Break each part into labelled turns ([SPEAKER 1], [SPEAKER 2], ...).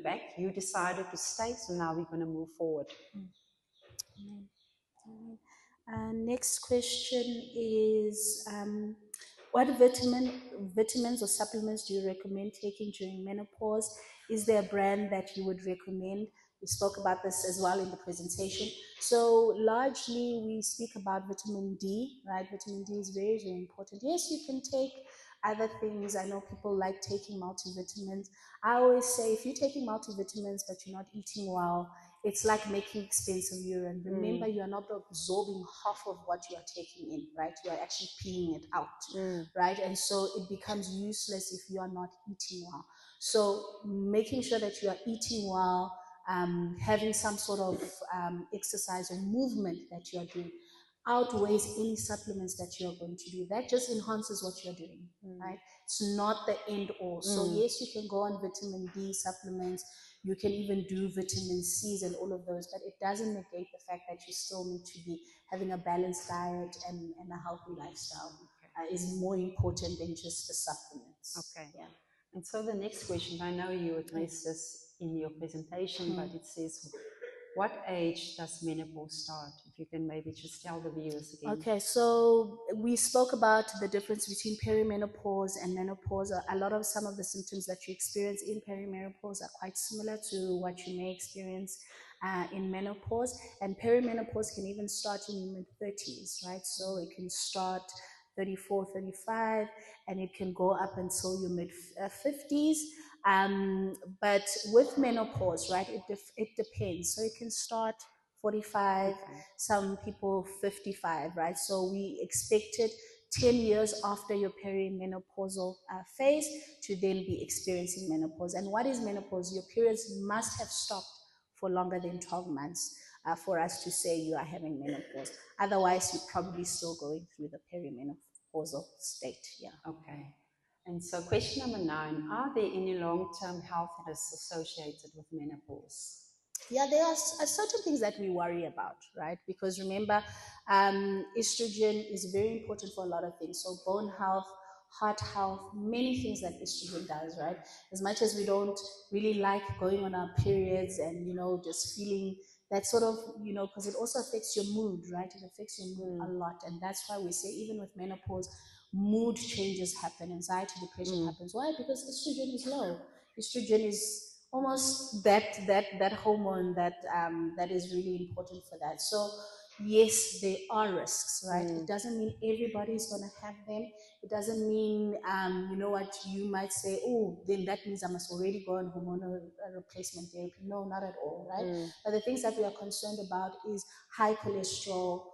[SPEAKER 1] back. You decided to stay, so now we're going to move forward.
[SPEAKER 2] Amen. Next question is, what vitamins or supplements do you recommend taking during menopause? Is there a brand that you would recommend? We spoke about this as well in the presentation. So largely we speak about vitamin D, right? Vitamin D is very, very important. Yes, you can take other things. I know people like taking multivitamins. I always say if you're taking multivitamins but you're not eating well, it's like making expensive urine. Remember, you are not absorbing half of what you are taking in, right? You are actually peeing it out, right? And so it becomes useless if you are not eating well. So making sure that you are eating well, having some sort of exercise or movement that you are doing outweighs any supplements that you're going to do. That just enhances what you're doing, right? It's not the end all. So yes, you can go on vitamin D supplements. You can even do vitamin C's and all of those, but it doesn't negate the fact that you still need to be having a balanced diet and a healthy lifestyle. Is more important than just the supplements.
[SPEAKER 1] Okay.
[SPEAKER 2] Yeah.
[SPEAKER 1] And so the next question, I know you addressed this in your presentation, but it says, what age does menopause start? If you can maybe just tell the viewers again.
[SPEAKER 2] Okay, so we spoke about the difference between perimenopause and menopause. A lot of some of the symptoms that you experience in perimenopause are quite similar to what you may experience in menopause. And perimenopause can even start in your mid-30s, right? So it can start 34, 35, and it can go up until your mid-50s. But with menopause, right, it depends. So it can start 45, some people 55, right? So we expected 10 years after your perimenopausal phase to then be experiencing menopause. And what is menopause? Your periods must have stopped for longer than 12 months for us to say you are having menopause. Otherwise, you're probably still going through the perimenopausal state. Yeah.
[SPEAKER 1] Okay. And so question number 9, are there any long-term health risks associated with menopause?
[SPEAKER 2] Yeah, there are certain things that we worry about, right? Because remember, estrogen is very important for a lot of things. So bone health, heart health, many things that estrogen does, right? As much as we don't really like going on our periods and, just feeling that sort of, because it also affects your mood, right? It affects your mood a lot. And that's why we say even with menopause, mood changes happen, anxiety, depression happens. Why? Because estrogen is low. Estrogen is almost that hormone that is really important for that. So yes, there are risks, right? It doesn't mean everybody's going to have them. It doesn't mean what you might say, oh, then that means I must already go on hormonal replacement therapy. No, not at all, right? But the things that we are concerned about is high cholesterol,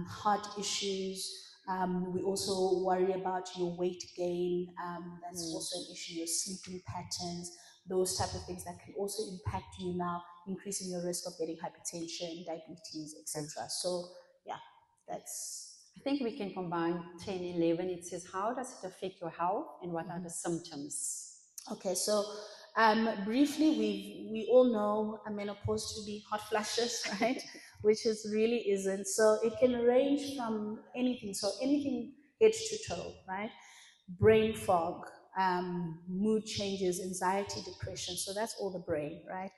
[SPEAKER 2] heart issues. We also worry about your weight gain. That's also an issue. Your sleeping patterns, those type of things that can also impact you now, increasing your risk of getting hypertension, diabetes, etc. So yeah, that's.
[SPEAKER 1] I think we can combine 10, 11. It says, how does it affect your health and what are the symptoms?
[SPEAKER 2] Okay, so briefly, we all know a menopause to be hot flashes, right? Which is really isn't. So it can range from anything. So anything head to toe, right? Brain fog, mood changes, anxiety, depression. So that's all the brain, right?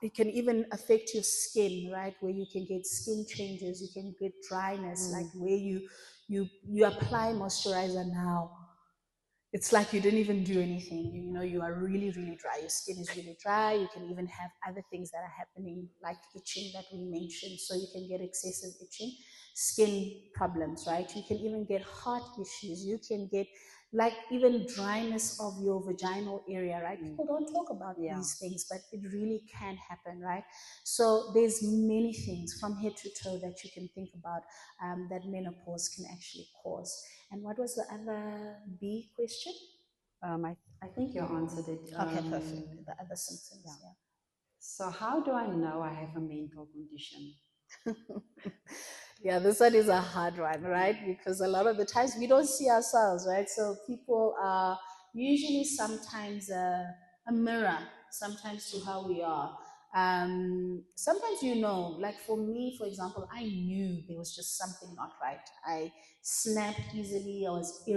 [SPEAKER 2] It can even affect your skin, right? Where you can get skin changes, you can get dryness, like where you apply moisturizer now, it's like you didn't even do anything. You are really, really dry. Your skin is really dry. You can even have other things that are happening, like itching that we mentioned. So you can get excessive itching, skin problems, right? You can even get heart issues. You can get like even dryness of your vaginal area, right? People don't talk about these things, but it really can happen, right? So there's many things from head to toe that you can think about that menopause can actually cause. And what was the other B question?
[SPEAKER 1] I think you answered it.
[SPEAKER 2] Okay, perfect. The other symptoms, yeah.
[SPEAKER 1] So how do I know I have a mental condition?
[SPEAKER 2] Yeah, this one is a hard one, right? Because a lot of the times we don't see ourselves, right? So people are usually sometimes a mirror, sometimes to how we are. Sometimes like for me, for example, I knew there was just something not right. I snapped easily. I was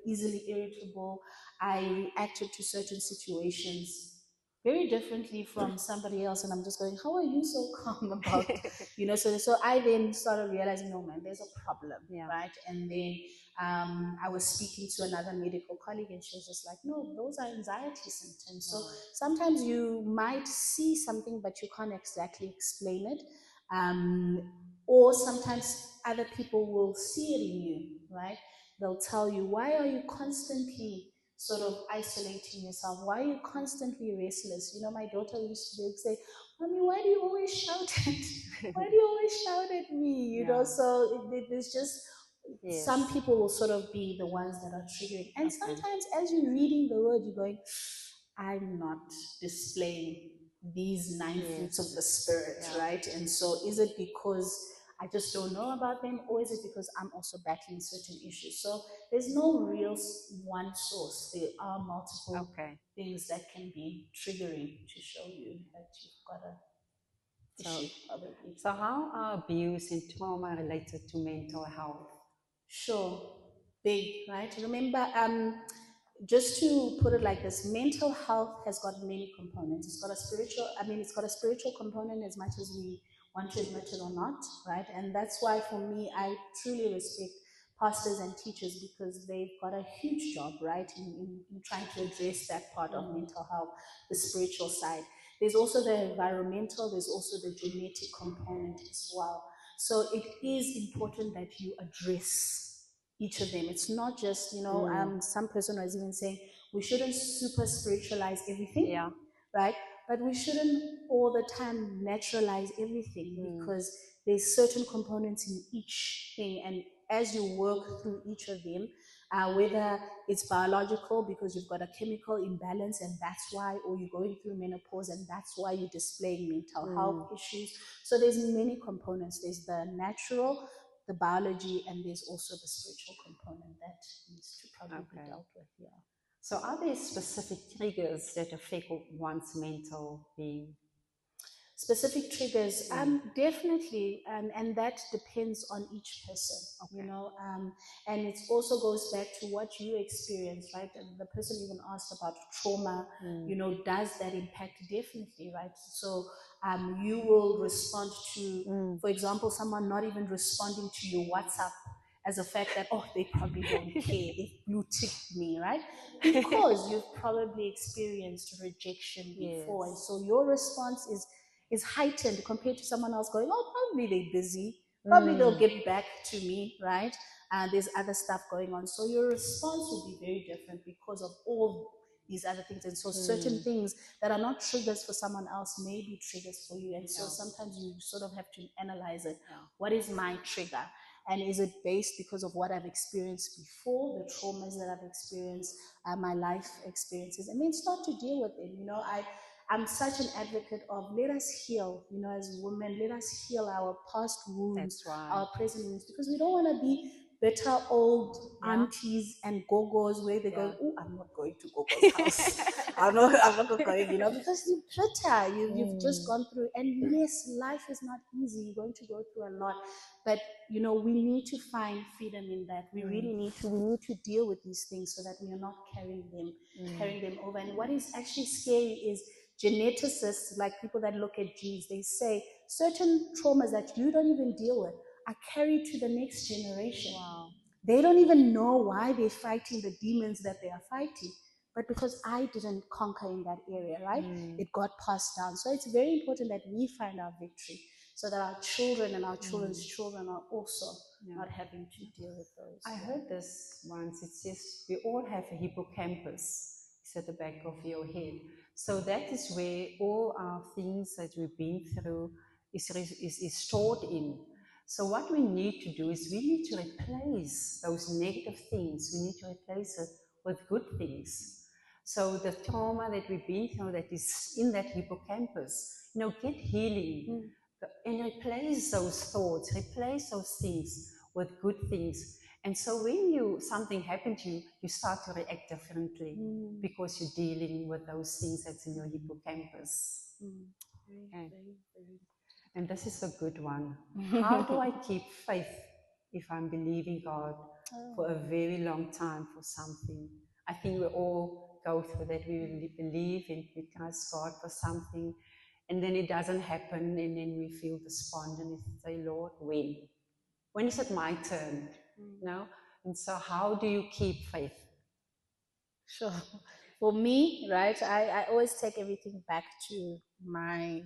[SPEAKER 2] easily irritable. I reacted to certain situations very differently from somebody else, and I'm just going, how are you so calm about, so I then started realizing, no man, there's a problem,
[SPEAKER 1] Yeah.
[SPEAKER 2] right? And then I was speaking to another medical colleague, and she was just like, no, those are anxiety symptoms. So sometimes you might see something but you can't exactly explain it, um, or sometimes other people will see it in you, right? They'll tell you, why are you constantly sort of isolating yourself? Why are you constantly restless? My daughter used to say, Mommy, why do you always shout at why do you always shout at me?
[SPEAKER 1] Yeah.
[SPEAKER 2] So there's just
[SPEAKER 1] Yes.
[SPEAKER 2] some people will sort of be the ones that are triggering. And
[SPEAKER 1] Okay.
[SPEAKER 2] sometimes as you're reading the word, you're going, I'm not displaying these nine fruits of the spirit,
[SPEAKER 1] Yeah.
[SPEAKER 2] right? And so is it because I just don't know about them, or is it because I'm also battling certain issues? So there's no real one source. There are multiple
[SPEAKER 1] Okay.
[SPEAKER 2] things that can be triggering to show you that you've got a
[SPEAKER 1] So,
[SPEAKER 2] issue, probably.
[SPEAKER 1] so how are abuse and trauma related to mental health?
[SPEAKER 2] Sure, big, right? Remember, just to put it like this, mental health has got many components. It's got a spiritual component as much as we want to admit it or not, right? And that's why for me, I truly respect pastors and teachers, because they've got a huge job, right, in trying to address that part of mental health, the spiritual side. There's also the environmental, there's also the genetic component as well. So it is important that you address each of them. It's not just, some person was even saying we shouldn't super spiritualize everything,
[SPEAKER 1] Yeah.
[SPEAKER 2] right? But we shouldn't all the time naturalize everything, because there's certain components in each thing, and as you work through each of them, whether it's biological because you've got a chemical imbalance and that's why, or you're going through menopause and that's why you're displaying mental health issues. So there's many components. There's the natural, the biology, and there's also the spiritual component that needs to probably be dealt with. Yeah.
[SPEAKER 1] So are there specific triggers that affect one's mental being?
[SPEAKER 2] Specific triggers, definitely, and that depends on each person, and it also goes back to what you experience, right? And the person even asked about trauma, does that impact? Definitely, right? So you will respond to, for example, someone not even responding to your WhatsApp as a fact that, oh, they probably don't care, they blue ticked me, right? Because you've probably experienced rejection before, and so your response is heightened compared to someone else going, oh, probably they're busy, probably they'll get back to me, right? And there's other stuff going on. So your response will be very different because of all these other things. And so certain things that are not triggers for someone else may be triggers for you. And so sometimes you sort of have to analyze it. What is my trigger? And is it based because of what I've experienced before, the traumas that I've experienced, my life experiences, and then start to deal with them. I'm such an advocate of, let us heal, as women, let us heal our past wounds, our present wounds, because we don't want to be bitter old aunties and gogos where they go, oh, I'm not going to gogo's house. I'm not going, because you're bitter. You've just gone through, and yes, life is not easy. You're going to go through a lot, but we need to find freedom in that. We really need to deal with these things so that we are not carrying them over. And what is actually scary is geneticists, like people that look at genes, they say certain traumas that you don't even deal with are carried to the next generation.
[SPEAKER 1] Wow.
[SPEAKER 2] They don't even know why they're fighting the demons that they are fighting. But because I didn't conquer in that area, right? It got passed down. So it's very important that we find our victory so that our children and our children's children are also not having to deal with those.
[SPEAKER 1] I heard this once. It says we all have a hippocampus. It's at the back of your head. So that is where all our things that we've been through is stored in. So what we need to do is we need to replace those negative things. We need to replace it with good things. So the trauma that we've been through that is in that hippocampus, get healing and replace those thoughts, replace those things with good things. And so when something happened to you, you start to react differently because you're dealing with those things that's in your hippocampus.
[SPEAKER 2] Very, very.
[SPEAKER 1] And this is a good one. How do I keep faith if I'm believing God for a very long time for something? I think we're all go through that. We believe and we trust God for something, and then it doesn't happen, and then we feel despondent and say, Lord, when? When is it my turn? You know? And so, how do you keep faith?
[SPEAKER 2] Sure. For me, right, I always take everything back to my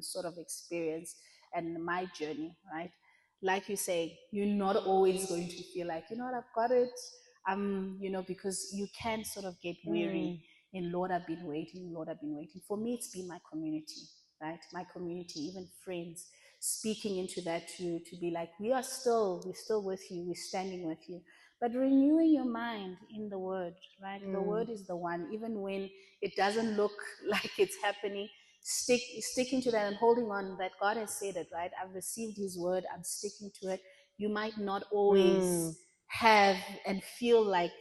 [SPEAKER 2] sort of experience and my journey, right? Like you say, you're not always going to feel like, you know what, I've got it. Because you can sort of get weary in Lord, I've been waiting, Lord, I've been waiting. For me, it's been my community, right? My community, even friends, speaking into that to be like, we're still with you, we're standing with you, but renewing your mind in the word, right? The word is the one. Even when it doesn't look like it's happening, sticking to that and holding on that God has said it, right? I've received his word, I'm sticking to it. You might not always have and feel like,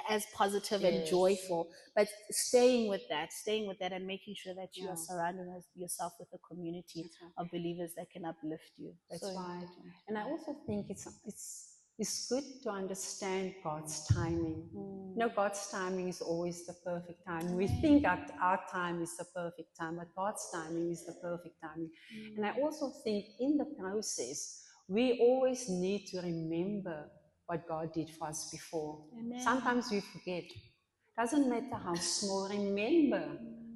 [SPEAKER 2] as positive and
[SPEAKER 1] Yes.
[SPEAKER 2] joyful, but staying with that and making sure that you
[SPEAKER 1] Yeah.
[SPEAKER 2] are surrounding yourself with a community
[SPEAKER 1] That's right.
[SPEAKER 2] of believers that can uplift you.
[SPEAKER 1] That's
[SPEAKER 2] So
[SPEAKER 1] right.
[SPEAKER 2] important.
[SPEAKER 1] And I also think it's good to understand God's timing. You know, God's timing is always the perfect time. We think our time is the perfect time, but God's timing is the perfect timing. And I also think in the process, we always need to remember what God did for us before.
[SPEAKER 2] Amen.
[SPEAKER 1] Sometimes we forget. Doesn't matter how small, remember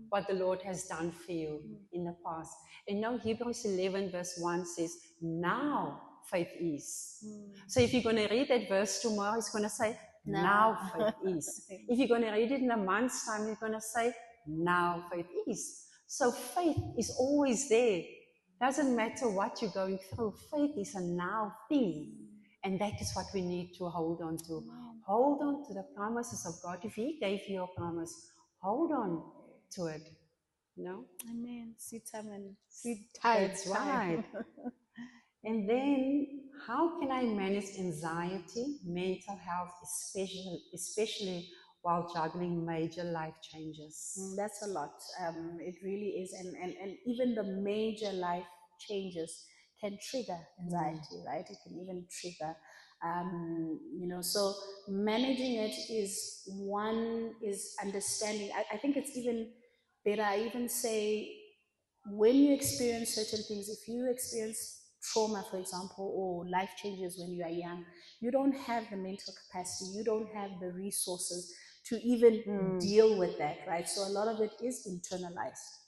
[SPEAKER 1] what the Lord has done for you in the past. And now Hebrews 11 verse 1 says, now faith is. So if you're going to read that verse tomorrow, it's going to say, now faith is. If you're going to read it in a month's time, you're going to say, now faith is. So faith is always there. Doesn't matter what you're going through. Faith is a now thing. And that is what we need to hold on to. Hold on to the promises of God. If He gave you a promise, hold on to it. No?
[SPEAKER 2] Amen. Seed time and seed time.
[SPEAKER 1] That's right. And then, how can I manage anxiety, mental health, especially while juggling major life changes?
[SPEAKER 2] That's a lot. It really is. And even the major life changes can trigger anxiety, right? It can even trigger, so managing it is understanding. I think it's even better. I even say when you experience certain things, if you experience trauma, for example, or life changes when you are young, you don't have the mental capacity, you don't have the resources to even deal with that, right? So a lot of it is internalized.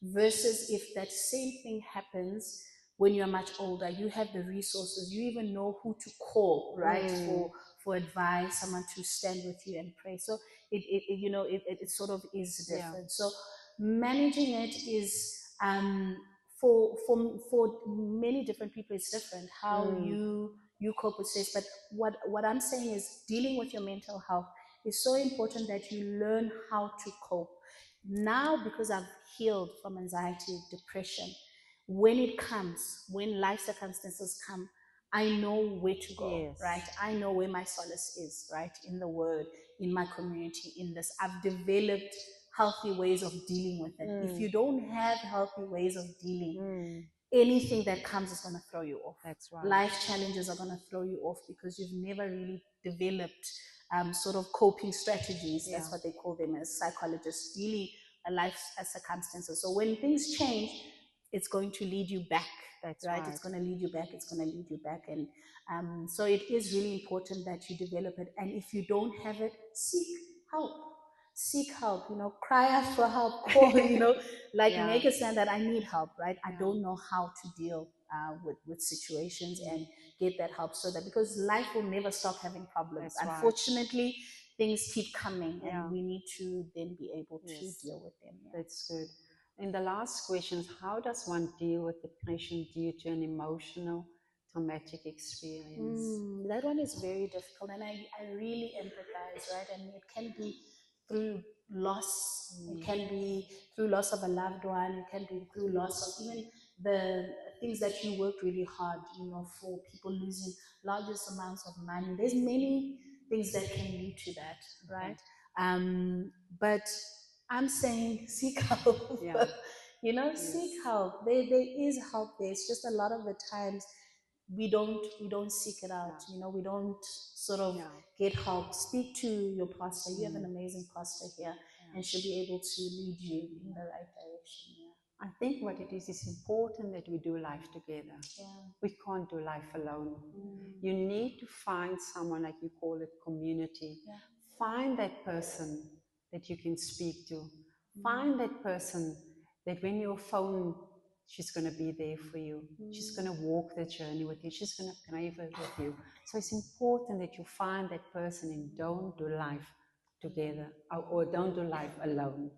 [SPEAKER 2] Versus if that same thing happens when you're much older, you have the resources, you even know who to call, right? For advice, someone to stand with you and pray. So it sort of is different. Yeah. So managing it is for many different people it's different how you cope with stress. But what I'm saying is dealing with your mental health is so important that you learn how to cope. Now, because I've healed from anxiety, depression, when it comes, when life circumstances come, I know where to go, yes, right? I know where my solace is, right? In the word, in my community, in this. I've developed healthy ways of dealing with it. If you don't have healthy ways of dealing, anything that comes is going to throw you off.
[SPEAKER 1] That's right.
[SPEAKER 2] Life challenges are going to throw you off because you've never really developed sort of coping strategies. That's what they call them as psychologists, dealing life circumstances. So when things change, it's going to lead you back. That's right. It's going to lead you back. It's going to lead you back. And so it is really important that you develop it. And if you don't have it, seek help. Seek help, cry out for help, call, like make a stand that I need help, right? I don't know how to deal with situations and get that help so that because life will never stop having problems.
[SPEAKER 1] That's
[SPEAKER 2] Unfortunately, things keep coming and we need to then be able to deal with them.
[SPEAKER 1] That's good. And the last question is how does one deal with depression due to an emotional traumatic experience?
[SPEAKER 2] That one is very difficult and I really empathize, right? And it can be through loss, it can be through loss of a loved one, it can be through loss of even the things that you worked really hard, for people losing largest amounts of money. There's many things that can lead to that, right? But I'm saying seek help. Seek help. There is help there. It's just a lot of the times we don't seek it out. We don't sort of get help. Speak to your pastor. You have an amazing pastor here, and she'll be able to lead you in the right direction.
[SPEAKER 1] I think what it is important that we do life together. We can't do life alone. You need to find someone, like you call it, community. Find that person that you can speak to. Find that person that when your phone, she's going to be there for you. She's going to walk the journey with you. She's going to crave it with you. So it's important that you find that person and don't do life together, or don't do life alone.